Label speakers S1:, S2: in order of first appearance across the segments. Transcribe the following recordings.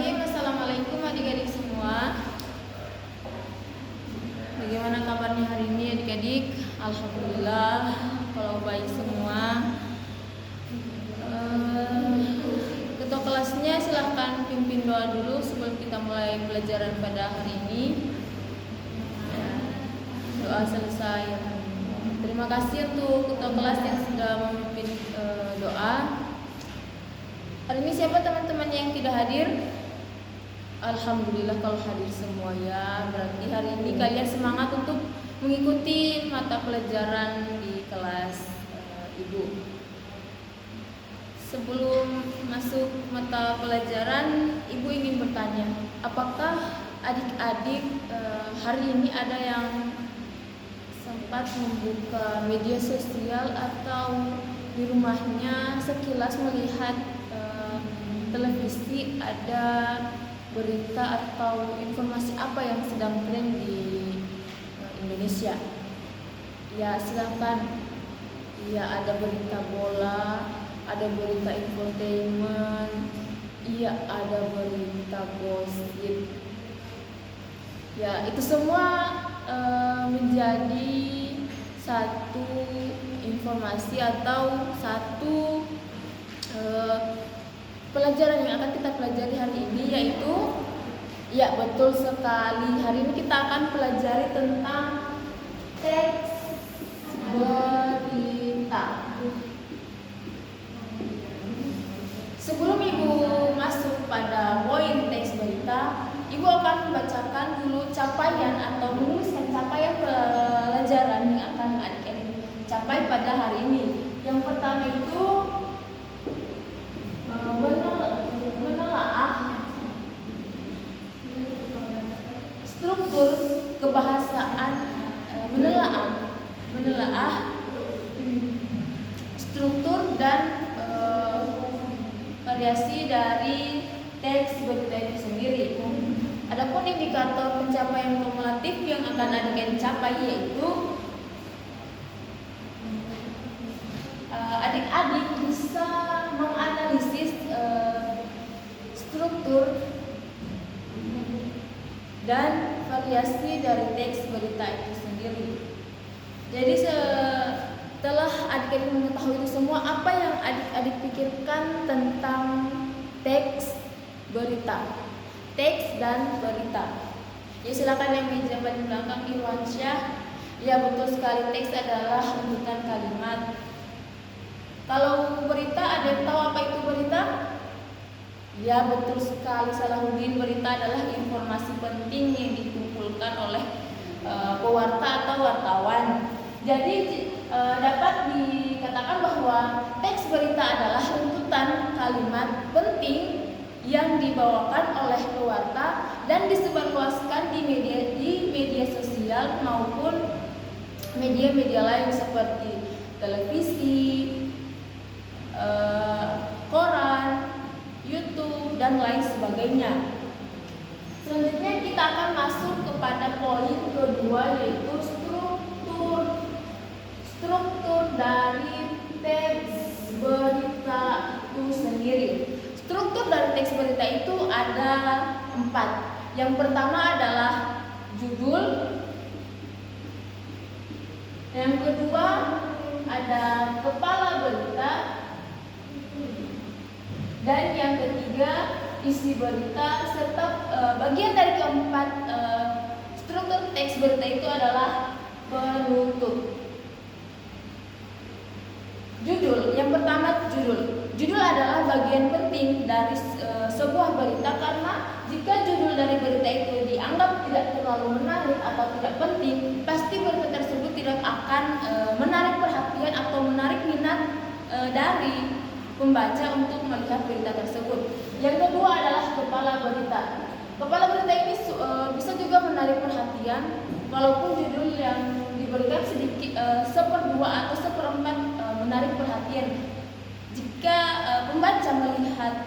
S1: Bismillahirrahmanirrahim. Assalamualaikum adik-adik semua. Bagaimana kabarnya hari ini adik-adik? Alhamdulillah kalau baik semua. Ketua kelasnya silahkan pimpin doa dulu sebelum kita mulai pelajaran pada hari ini. Doa selesai. Terima kasih untuk ketua kelas yang sudah memimpin doa. Hari ini siapa teman-teman yang tidak hadir? Alhamdulillah kalau hadir semua ya. Berarti hari ini kalian semangat untuk mengikuti mata pelajaran di kelas ibu. Sebelum masuk mata pelajaran, ibu ingin bertanya, apakah adik-adik hari ini ada yang sempat membuka media sosial atau di rumahnya sekilas melihat televisi ada berita atau informasi apa yang sedang tren di Indonesia? Ya silakan. Ya ada berita bola, ada berita infotainment, iya ada berita gosip. Ya itu semua menjadi satu informasi atau satu pelajaran yang akan kita pelajari hari ini, yaitu ya betul sekali, hari ini kita akan pelajari tentang teks berita. Sebelum ibu masuk pada poin teks berita, ibu akan membacakan dulu capaian atau menuliskan capaian pelajaran yang akan adik-adik capai pada hari ini. Yang pertama itu menelaah struktur kebahasaan, menelaah struktur dan variasi dari teks berita itu sendiri. Adapun indikator pencapaian kumulatif yang akan adik-adik capai yaitu adik-adik bisa menganalisis struktur dan variasi dari teks berita itu sendiri. Jadi setelah adik-adik mengetahui itu semua, apa yang adik-adik pikirkan tentang teks berita, teks dan berita? Ya silakan yang meja paling belakang Irwansyah. Ya betul sekali, teks adalah runtutan kalimat. Kalau berita, ada yang tahu apa itu berita? Ya betul sekali Salahuddin, berita adalah informasi penting yang dikumpulkan oleh pewarta atau wartawan. Jadi dapat dikatakan bahwa teks berita adalah runtutan kalimat penting yang dibawakan oleh pewarta dan disebarluaskan di media sosial maupun media-media lain seperti televisi, koran, YouTube dan lain sebagainya. Selanjutnya kita akan masuk kepada poin kedua, yaitu struktur dari teks berita itu sendiri. Struktur dari teks berita itu ada 4. Yang pertama adalah judul. Yang kedua ada kepala berita. Dan yang ketiga isi berita, serta bagian dari keempat struktur teks berita itu adalah penutup. Judul, yang pertama judul. Judul adalah bagian penting dari sebuah berita, karena jika judul dari berita itu dianggap tidak terlalu menarik atau tidak penting, pasti berita tersebut tidak akan menarik perhatian atau menarik minat dari pembaca untuk melihat berita tersebut. Yang kedua adalah kepala berita. Kepala berita ini bisa juga menarik perhatian walaupun judul yang diberikan sedikit seperdua atau seperempat menarik perhatian. Jika pembaca melihat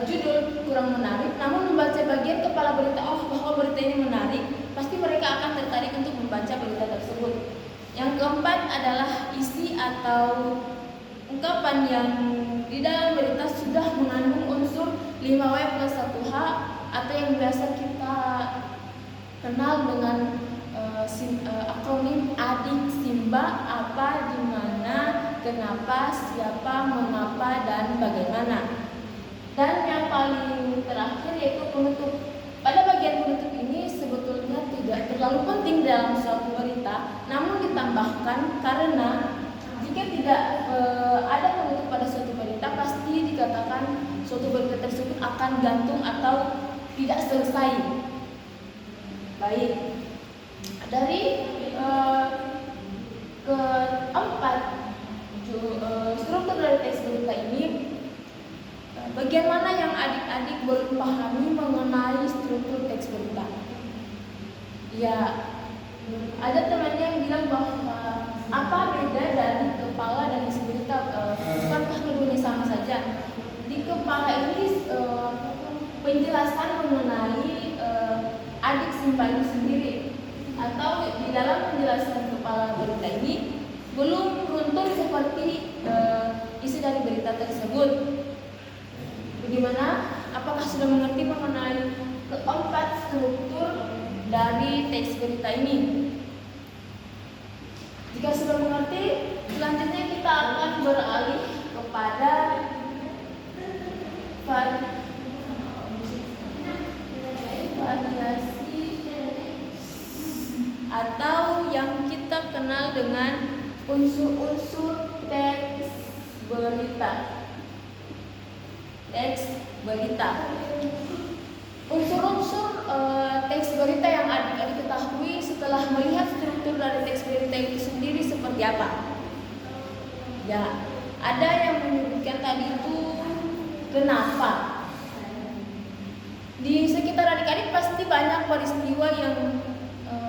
S1: judul kurang menarik, namun membaca bagian kepala berita, bahwa berita ini menarik, pasti mereka akan tertarik untuk membaca berita tersebut. Yang keempat adalah isi atau ungkapan yang di dalam berita sudah mengandung unsur 5W plus 1H atau yang biasa kita kenal dengan akronim adik Simba, apa, di mana, kenapa, siapa, mengapa, dan bagaimana. Dan yang paling terakhir yaitu penutup. Pada bagian penutup ini sebetulnya tidak terlalu penting dalam suatu berita, namun ditambahkan karena jika tidak ada penutup pada suatu berita, pasti dikatakan suatu berita tersebut akan gantung atau tidak selesai. Baik, dari keempat struktur dari teks berita ini, bagian mana yang adik-adik belum pahami mengenai struktur teks berita? Ya, ada temannya yang bilang bahwa apa beda dari kepala dan isi berita? Bukankah keduanya sama saja? Di kepala ini penjelasan mengenai adik Simba itu sendiri, atau di dalam penjelasan kepala berita ini belum runtuh seperti isi dari berita tersebut. Bagaimana? Apakah sudah mengerti mengenai keempat struktur dari teks berita ini? Jika sudah mengerti, selanjutnya kita akan beralih kepada variasi atau yang kita kenal dengan unsur-unsur teks berita. Teks berita. Unsur-unsur teks berita yang adik-adik ketahui setelah melihat struktur dari teks berita itu sendiri seperti apa? Ya, ada yang menyebutkan tadi itu kenapa. Di sekitar adik-adik pasti banyak peristiwa yang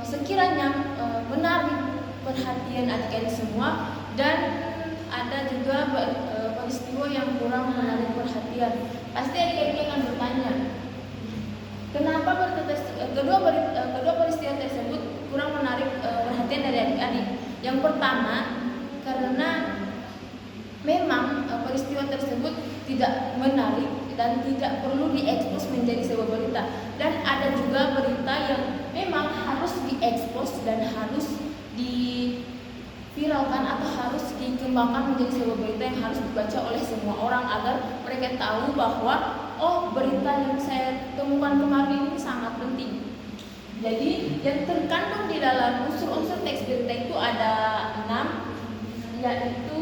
S1: sekiranya menarik perhatian adik-adik semua, dan ada juga peristiwa yang kurang menarik perhatian. Pasti adik-adik akan bertanya, kenapa kedua peristiwa tersebut kurang menarik perhatian dari adik-adik? Yang pertama, karena memang peristiwa tersebut tidak menarik dan tidak perlu diekspos menjadi sebuah berita. Dan ada juga berita yang memang harus diekspos dan harus diviralkan atau harus dikembangkan menjadi sebuah berita yang harus dibaca oleh semua orang agar mereka tahu bahwa oh, berita yang saya temukan kemarin ini sangat penting. Jadi yang terkandung di dalam unsur-unsur teks berita itu ada 6, yaitu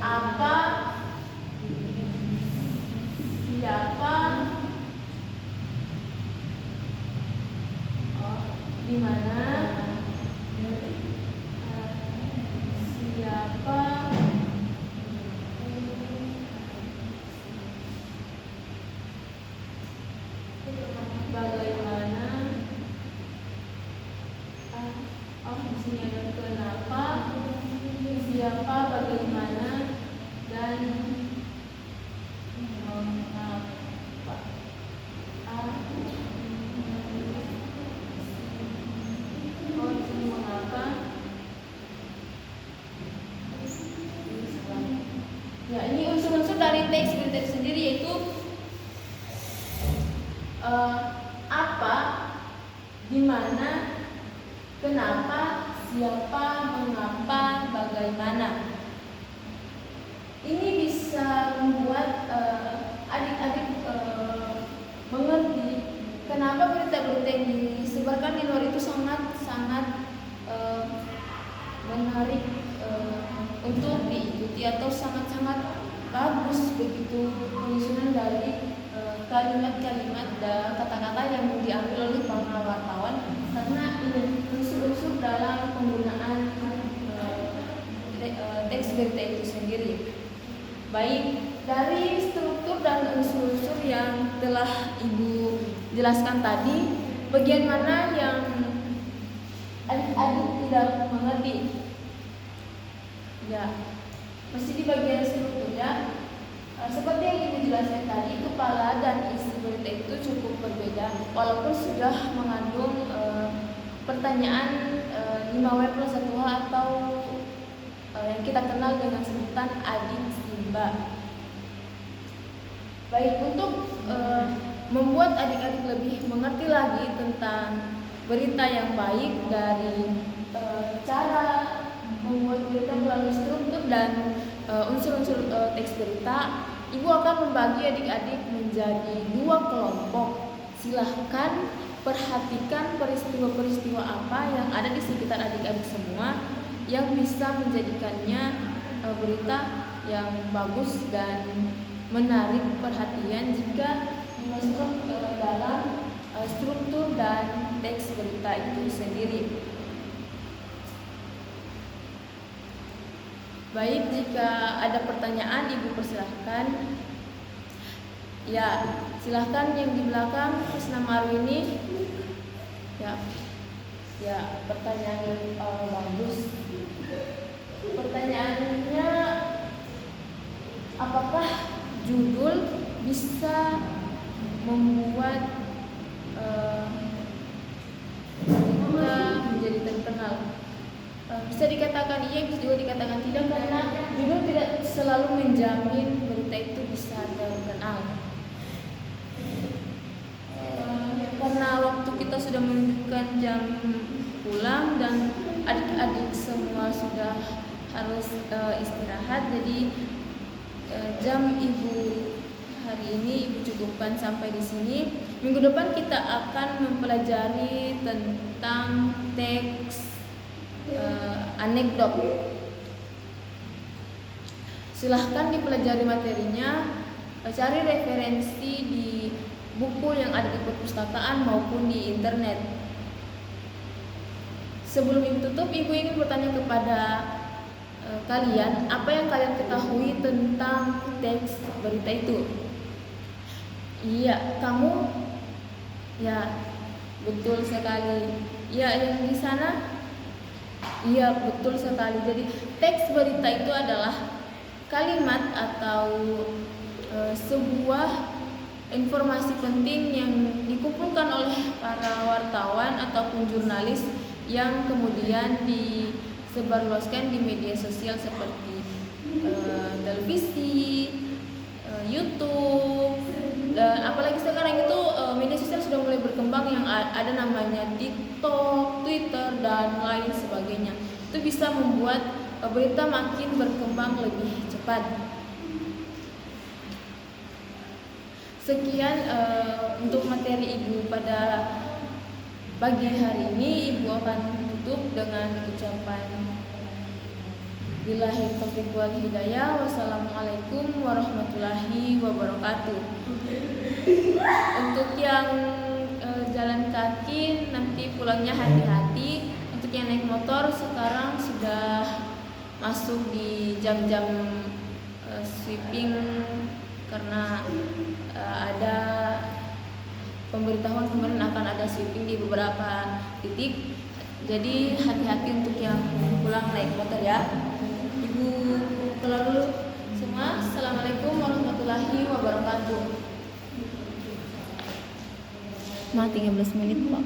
S1: apa, siapa, di mana, siapa, bagaimana, di sini ada kenapa, siapa, bagaimana, dan mengapa. Mengapa? Ya, ini unsur-unsur dari teks berita itu sendiri, yaitu apa, di mana, kenapa, siapa, mengapa, bagaimana. Ini bisa membuat adik-adik mengerti kenapa berita-berita yang disebarkan di luar itu sangat-sangat menarik untuk diikuti, atau sangat-sangat bagus begitu penyusunan dari kalimat-kalimat dan kata-kata yang diambil oleh para wartawan, karena ini unsur-unsur dalam penggunaan teks berita itu sendiri. Baik, dari struktur dan unsur-unsur yang telah Ibu jelaskan tadi, bagian mana yang adik-adik tidak mengerti? Ya, masih di bagian strukturnya. Seperti yang Ibu jelaskan tadi, kepala dan isi berita itu cukup berbeda, walaupun sudah mengandung pertanyaan 5W plus 1H atau yang kita kenal dengan sebutan adik Simba. Baik, untuk membuat adik-adik lebih mengerti lagi tentang berita yang baik dari cara membuat berita melalui struktur dan unsur-unsur teks berita. Ibu akan membagi adik-adik menjadi 2 kelompok. Silahkan perhatikan peristiwa-peristiwa apa yang ada di sekitar adik-adik semua yang bisa menjadikannya berita yang bagus dan menarik perhatian jika dimasukkan dalam struktur dan teks berita itu sendiri. Baik, jika ada pertanyaan Ibu persilahkan. Ya, silahkan yang di belakang Krisna Marwini. Ya, pertanyaan yang bagus. Pertanyaannya, apakah judul bisa membuat berita menjadi terkenal? Bisa dikatakan iya, bisa juga dikatakan tidak, karena judul tidak selalu menjamin berita itu bisa terkenal. Karena waktu kita sudah menunjukkan jam pulang dan adik-adik semua sudah harus istirahat, jadi jam Ibu hari ini Ibu cukupkan sampai di sini. Minggu depan kita akan mempelajari tentang teks anekdot. Silahkan dipelajari materinya, cari referensi di buku yang ada di perpustakaan maupun di internet. Sebelum Ibu tutup, Ibu ingin bertanya kepada kalian, apa yang kalian ketahui tentang teks berita itu? Iya, kamu? Ya, betul sekali. Ya, yang di sana? Iya, betul sekali. Jadi teks berita itu adalah kalimat atau sebuah informasi penting yang dikumpulkan oleh para wartawan ataupun jurnalis yang kemudian disebarluaskan di media sosial seperti televisi, YouTube, dan apalagi sekarang itu media sosial sudah mulai berkembang yang ada namanya TikTok, Twitter, dan lain sebagainya. Itu bisa membuat berita makin berkembang lebih cepat. Sekian untuk materi Ibu pada pagi hari ini. Ibu akan tutup dengan ucapan billahi taufiq wal hidayah. Wassalamualaikum warahmatullahi wabarakatuh. Untuk yang jalan kaki nanti pulangnya hati-hati. Untuk yang naik motor sekarang sudah masuk di jam-jam sweeping karena ada pemberitahuan kemarin akan ada sweeping di beberapa titik. Jadi hati-hati untuk yang pulang naik motor ya. Ibu keluar dulu semua. Assalamualaikum warahmatullahi wabarakatuh. 13 menit Pak.